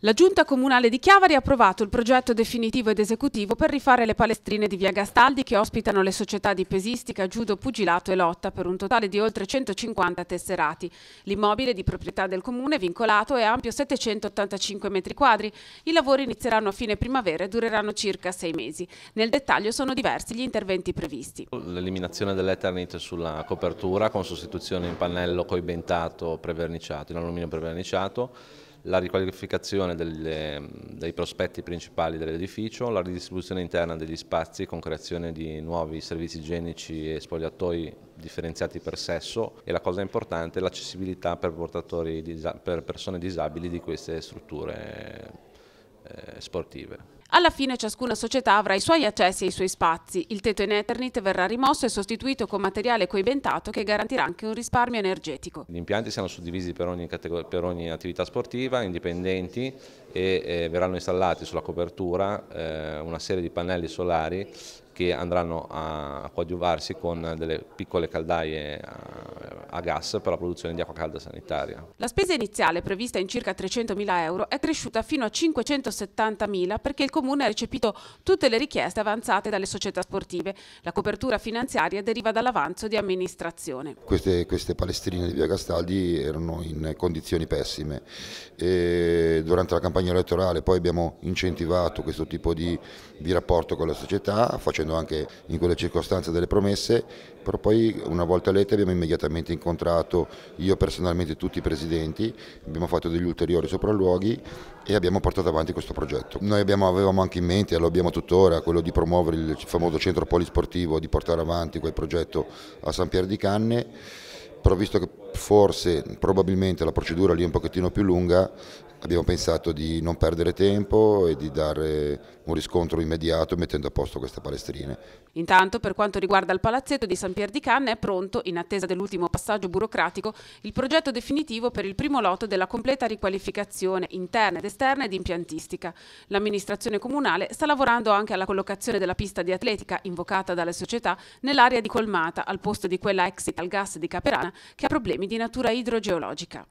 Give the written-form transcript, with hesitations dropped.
La Giunta Comunale di Chiavari ha approvato il progetto definitivo ed esecutivo per rifare le palestrine di via Gastaldi che ospitano le società di pesistica, judo, pugilato e lotta per un totale di oltre 150 tesserati. L'immobile di proprietà del comune vincolato è ampio 785 metri quadri. I lavori inizieranno a fine primavera e dureranno circa 6 mesi. Nel dettaglio sono diversi gli interventi previsti. L'eliminazione dell'Eternit sulla copertura con sostituzione in pannello coibentato preverniciato, in alluminio preverniciato, la riqualificazione dei prospetti principali dell'edificio, la ridistribuzione interna degli spazi con creazione di nuovi servizi igienici e spogliatoi differenziati per sesso e la cosa importante, l'accessibilità per persone disabili di queste strutture sportive. Alla fine ciascuna società avrà i suoi accessi e i suoi spazi. Il tetto in Eternit verrà rimosso e sostituito con materiale coibentato che garantirà anche un risparmio energetico. Gli impianti saranno suddivisi per ogni attività sportiva, indipendenti, e verranno installati sulla copertura una serie di pannelli solari che andranno a coadiuvarsi con delle piccole caldaie a gas per la produzione di acqua calda sanitaria. La spesa iniziale, prevista in circa 300.000 euro, è cresciuta fino a 570.000 perché il Comune ha recepito tutte le richieste avanzate dalle società sportive. La copertura finanziaria deriva dall'avanzo di amministrazione. Queste palestrine di via Gastaldi erano in condizioni pessime e durante la campagna elettorale poi abbiamo incentivato questo tipo di rapporto con la società, facendo anche in quelle circostanze delle promesse, però poi una volta elette abbiamo immediatamente incontrato io personalmente tutti i presidenti, abbiamo fatto degli ulteriori sopralluoghi e abbiamo portato avanti questo progetto. Noi avevamo anche in mente, e lo abbiamo tuttora, quello di promuovere il famoso centro polisportivo, di portare avanti quel progetto a San Pier di Canne, però visto che probabilmente la procedura lì è un pochettino più lunga, abbiamo pensato di non perdere tempo e di dare un riscontro immediato mettendo a posto queste palestrine. Intanto, per quanto riguarda il palazzetto di San Pier di Canne, è pronto, in attesa dell'ultimo passaggio burocratico, il progetto definitivo per il primo lotto della completa riqualificazione interna ed esterna ed impiantistica. L'amministrazione comunale sta lavorando anche alla collocazione della pista di atletica, invocata dalle società, nell'area di Colmata, al posto di quella ex Italgas di Caperana, che ha problemi di natura idrogeologica.